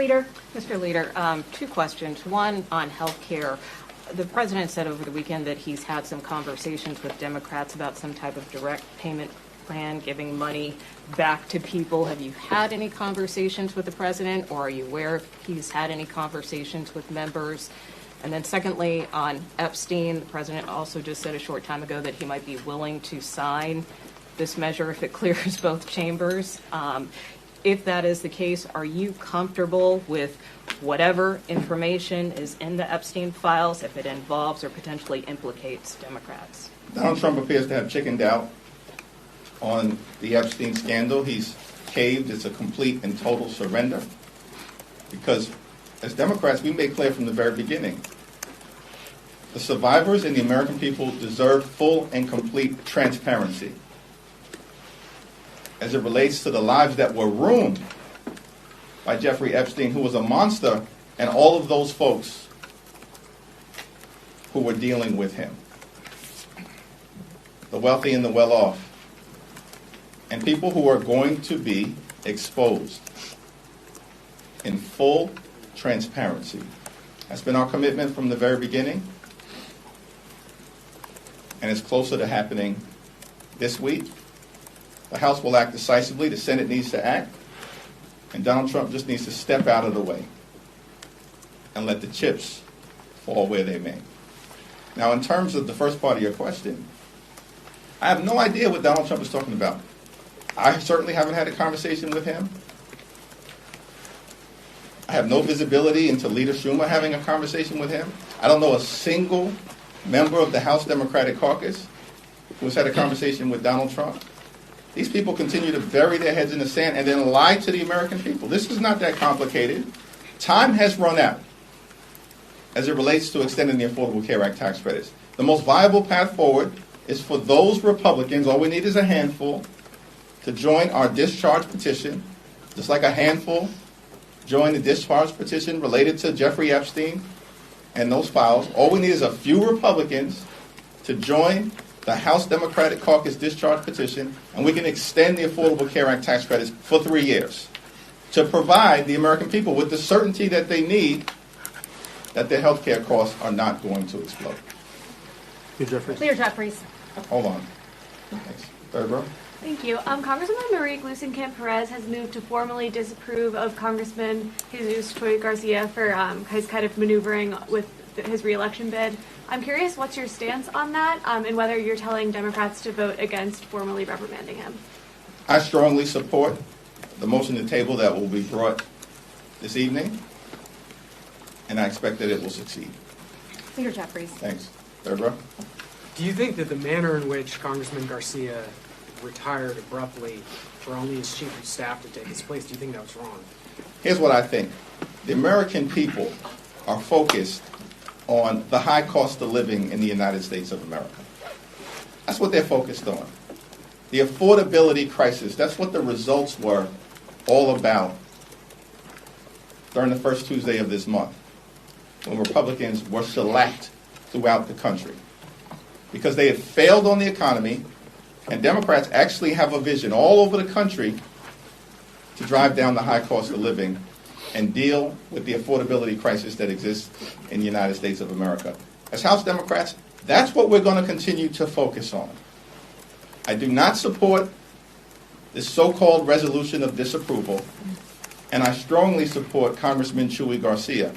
Leader. Mr. Leader, two questions. One on health care. The president said over the weekend that he's had some conversations with Democrats about some type of direct payment plan, giving money back to people. Have you had any conversations with the president, or are you aware if he's had any conversations with members? And then secondly, on Epstein, the president also just said a short time ago that he might be willing to sign this measure if it clears both chambers. If that is the case, are you comfortable with whatever information is in the Epstein files if it involves or potentially implicates Democrats? Donald Trump appears to have chickened out on the Epstein scandal. He's caved. It's a complete and total surrender. Because as Democrats, we made clear from the very beginning, the survivors and the American people deserve full and complete transparency as it relates to the lives that were ruined by Jeffrey Epstein, who was a monster, and all of those folks who were dealing with him. The wealthy and the well-off. And people who are going to be exposed in full transparency. That's been our commitment from the very beginning. And it's closer to happening this week. The House will act decisively. The Senate needs to act. And Donald Trump just needs to step out of the way and let the chips fall where they may. Now, in terms of the first part of your question, I have no idea what Donald Trump is talking about. I certainly haven't had a conversation with him. I have no visibility into Leader Schumer having a conversation with him. I don't know a single member of the House Democratic Caucus who has had a conversation with Donald Trump. These people continue to bury their heads in the sand and then lie to the American people. This is not that complicated. Time has run out as it relates to extending the Affordable Care Act tax credits. The most viable path forward is for those Republicans, all we need is a handful, to join our discharge petition, just like a handful joined the discharge petition related to Jeffrey Epstein and those files. All we need is a few Republicans to join the House Democratic Caucus discharge petition, and we can extend the Affordable Care Act tax credits for 3 years to provide the American people with the certainty that they need that their health care costs are not going to explode. Leader Jeffries. Hold on. Thanks. Third row. Thank you. Congresswoman Marie Gluesenkamp-Perez has moved to formally disapprove of Congressman Jesus Troy Garcia for his kind of maneuvering with his reelection bid. I'm curious what's your stance on that and whether you're telling Democrats to vote against formally reprimanding him. I strongly support the motion to table that will be brought this evening, and I expect that it will succeed. Leader Jeffries. Thanks. Third row. Do you think that the manner in which Congressman Garcia retired abruptly for only his chief of staff to take his place, do you think that was wrong? Here's what I think. The American people are focused on the high cost of living in the United States of America. That's what they're focused on. The affordability crisis, that's what the results were all about during the first Tuesday of this month, when Republicans were select throughout the country. Because they had failed on the economy, and Democrats actually have a vision all over the country to drive down the high cost of living and deal with the affordability crisis that exists in the United States of America. As House Democrats, that's what we're going to continue to focus on. I do not support this so-called resolution of disapproval, and I strongly support Congressman Chuy Garcia.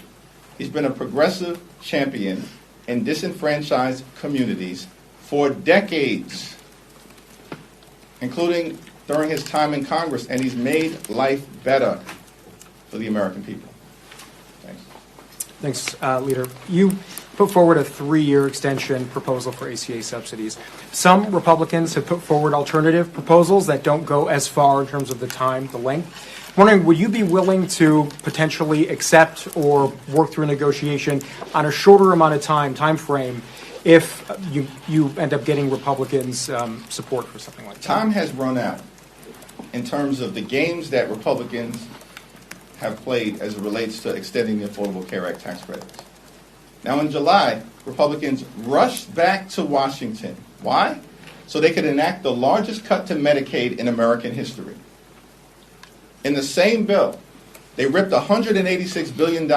He's been a progressive champion in disenfranchised communities for decades, including during his time in Congress, and he's made life better for the American people. Thanks. Thanks, Leader. You put forward a 3-year extension proposal for ACA subsidies. Some Republicans have put forward alternative proposals that don't go as far in terms of the time, the length. I'm wondering, would you be willing to potentially accept or work through a negotiation on a shorter amount of time frame, if you end up getting Republicans' support for something like that? Time has run out in terms of the games that Republicans have played as it relates to extending the Affordable Care Act tax credits. Now, in July, Republicans rushed back to Washington. Why? So they could enact the largest cut to Medicaid in American history. In the same bill, They ripped $186 billion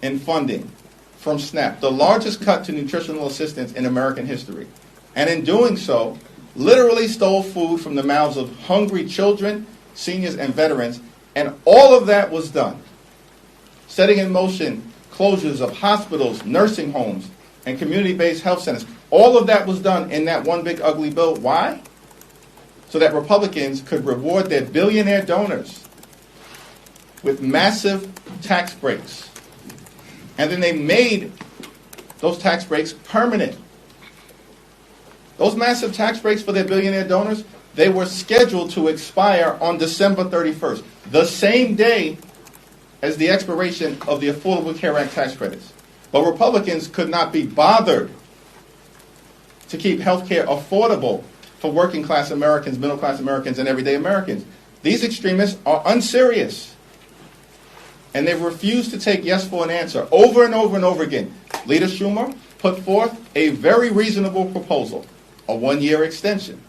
in funding from SNAP, the largest cut to nutritional assistance in American history. And in doing so, literally stole food from the mouths of hungry children, seniors, and veterans. And all of that was done, setting in motion closures of hospitals, nursing homes, and community-based health centers. All of that was done in that one big ugly bill. Why? So that Republicans could reward their billionaire donors with massive tax breaks. And then they made those tax breaks permanent. Those massive tax breaks for their billionaire donors, they were scheduled to expire on December 31st, the same day as the expiration of the Affordable Care Act tax credits. But Republicans could not be bothered to keep health care affordable for working class Americans, middle class Americans, and everyday Americans. These extremists are unserious. And they've refused to take yes for an answer over and over and over again. Leader Schumer put forth a very reasonable proposal, a 1-year extension,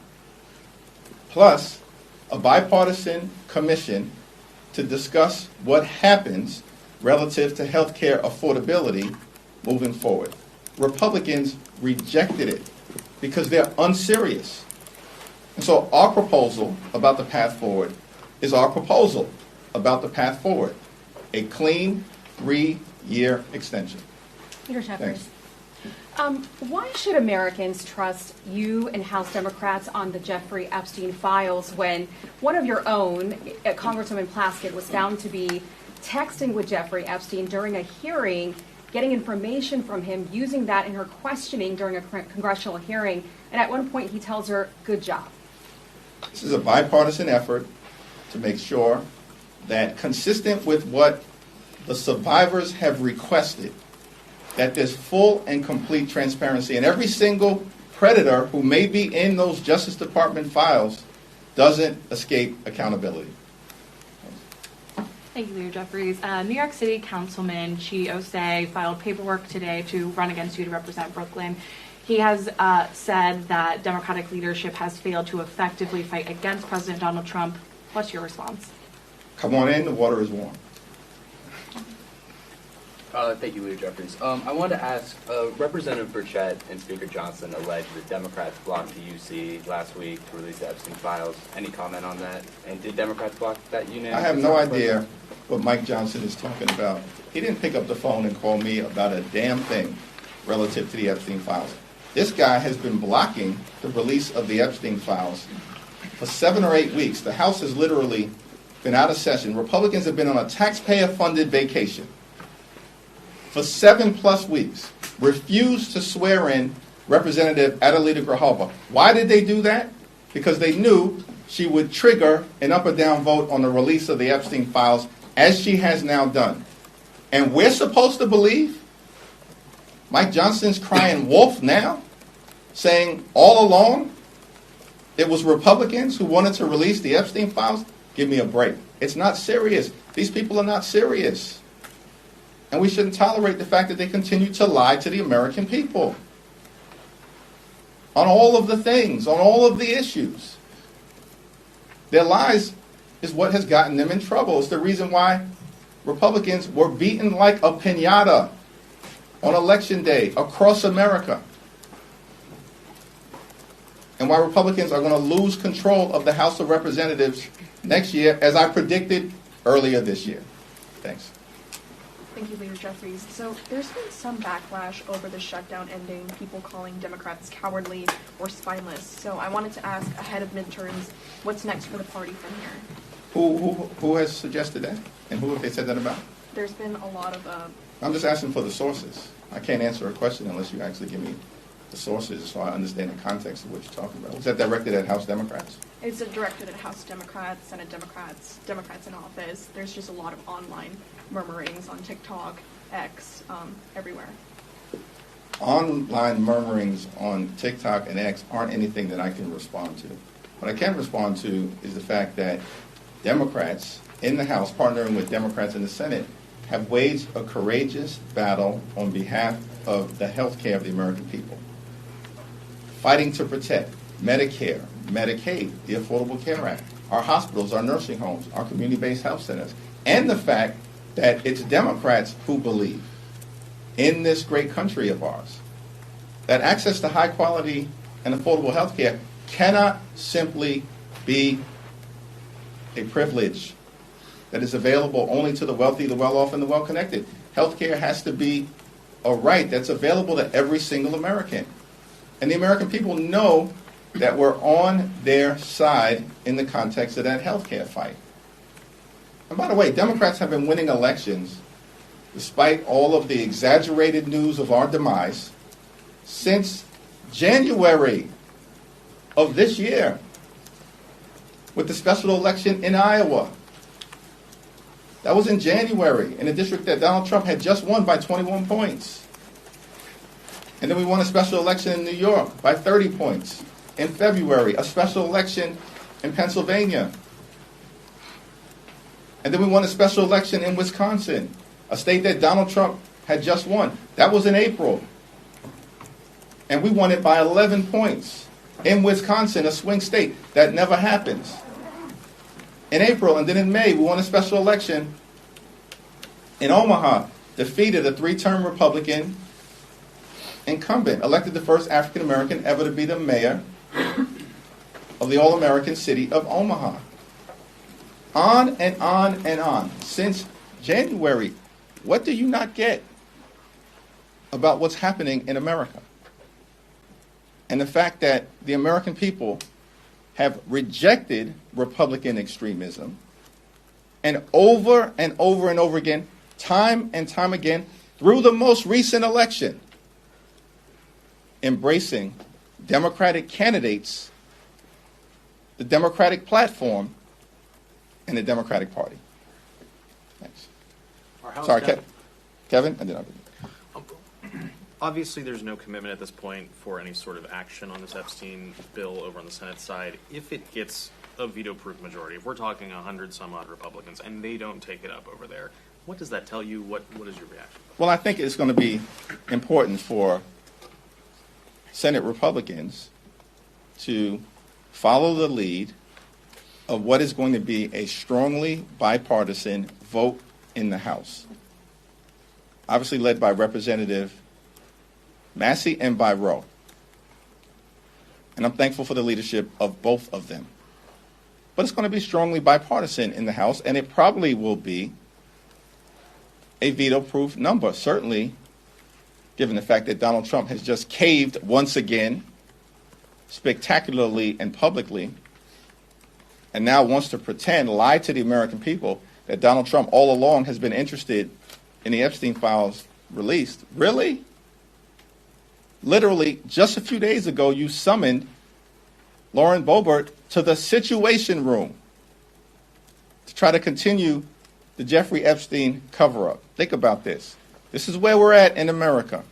plus a bipartisan commission to discuss what happens relative to health care affordability moving forward. Republicans rejected it because they're unserious. And so our proposal about the path forward is our proposal about the path forward. A clean 3-year extension. Leader Jeffries. Thanks. Why should Americans trust you and House Democrats on the Jeffrey Epstein files when one of your own, Congresswoman Plaskett, was found to be texting with Jeffrey Epstein during a hearing, getting information from him, using that in her questioning during a congressional hearing, and at one point he tells her, "Good job." This is a bipartisan effort to make sure that, consistent with what the survivors have requested, that there's full and complete transparency, and every single predator who may be in those Justice Department files doesn't escape accountability. Thank you, Leader Jeffries. New York City Councilman Chi Osei filed paperwork today to run against you to represent Brooklyn. He has said that Democratic leadership has failed to effectively fight against President Donald Trump. What's your response? Come on in, the water is warm. Thank you, Leader Jeffries. I wanted to ask, Representative Burchett and Speaker Johnson alleged that Democrats blocked the UC last week to release the Epstein files. Any comment on that? And did Democrats block that unit? I have no idea what Mike Johnson is talking about. He didn't pick up the phone and call me about a damn thing relative to the Epstein files. This guy has been blocking the release of the Epstein files for 7 or 8 weeks. The House has literally been out of session. Republicans have been on a taxpayer-funded vacation for 7+ weeks, refused to swear in Representative Adelita Grijalva. Why did they do that? Because they knew she would trigger an up or down vote on the release of the Epstein files, as she has now done. And we're supposed to believe Mike Johnson's crying wolf now, saying all along it was Republicans who wanted to release the Epstein files? Give me a break. It's not serious. These people are not serious. And we shouldn't tolerate the fact that they continue to lie to the American people on all of the things, on all of the issues. Their lies is what has gotten them in trouble. It's the reason why Republicans were beaten like a piñata on Election Day across America. And why Republicans are going to lose control of the House of Representatives next year, as I predicted earlier this year. Thanks. Thank you, Leader Jeffries. So there's been some backlash over the shutdown ending, people calling Democrats cowardly or spineless. So I wanted to ask, ahead of midterms, what's next for the party from here? Who has suggested that? And who have they said that about? There's been a lot of... I'm just asking for the sources. I can't answer a question unless you actually give me the sources so I understand the context of what you're talking about. Was that directed at House Democrats? It's directed at House Democrats, Senate Democrats, Democrats in office. There's just a lot of online murmurings on TikTok, X, everywhere. Online murmurings on TikTok and X aren't anything that I can respond to. What I can respond to is the fact that Democrats in the House, partnering with Democrats in the Senate, have waged a courageous battle on behalf of the health care of the American people, fighting to protect Medicare, Medicaid, the Affordable Care Act, our hospitals, our nursing homes, our community-based health centers, and the fact that it's Democrats who believe in this great country of ours that access to high quality and affordable health care cannot simply be a privilege that is available only to the wealthy, the well-off, and the well-connected. Health care has to be a right that's available to every single American. And the American people know that we're on their side in the context of that health care fight. And by the way, Democrats have been winning elections despite all of the exaggerated news of our demise since January of this year with the special election in Iowa. That was in January in a district that Donald Trump had just won by 21 points. And then we won a special election in New York by 30 points. In February, a special election in Pennsylvania. And then we won a special election in Wisconsin, a state that Donald Trump had just won. That was in April. And we won it by 11 points. In Wisconsin, a swing state. That never happens. In April, and then in May, we won a special election in Omaha, defeated a 3-term Republican incumbent, elected the first African American ever to be the mayor of the all-American city of Omaha. On and on and on. Since January, what do you not get about what's happening in America? And the fact that the American people have rejected Republican extremism, and over and over and over again, time and time again, through the most recent election, embracing Democratic candidates, the Democratic platform, and the Democratic Party. Thanks. Sorry, Kevin? And then Obviously, there's no commitment at this point for any sort of action on this Epstein bill over on the Senate side. If it gets a veto-proof majority, if we're talking 100-some-odd Republicans, and they don't take it up over there, what does that tell you? What is your reaction? Well, I think it's going to be important for Senate Republicans to follow the lead of what is going to be a strongly bipartisan vote in the House, obviously led by Representative Massey and by Rowe. And I'm thankful for the leadership of both of them. But it's going to be strongly bipartisan in the House, and it probably will be a veto-proof number, certainly given the fact that Donald Trump has just caved once again, spectacularly and publicly, and now wants to pretend, lie to the American people, that Donald Trump all along has been interested in the Epstein files released. Really? Literally, just a few days ago, you summoned Lauren Boebert to the Situation Room to try to continue the Jeffrey Epstein cover-up. Think about this. This is where we're at in America.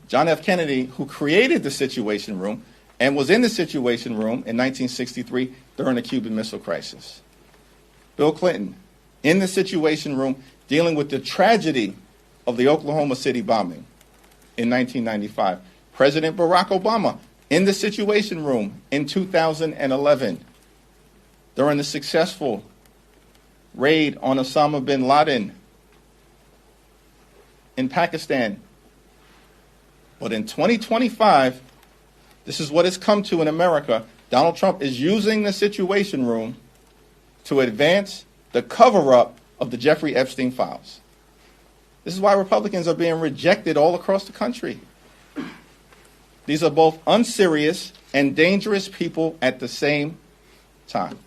John F. Kennedy, who created the Situation Room and was in the Situation Room in 1963 during the Cuban Missile Crisis. Bill Clinton, in the Situation Room, dealing with the tragedy of the Oklahoma City bombing in 1995. President Barack Obama, in the Situation Room in 2011 during the successful raid on Osama bin Laden in Pakistan. But in 2025, this is what it's come to in America. Donald Trump is using the Situation Room to advance the cover-up of the Jeffrey Epstein files. This is why Republicans are being rejected all across the country. These are both unserious and dangerous people at the same time.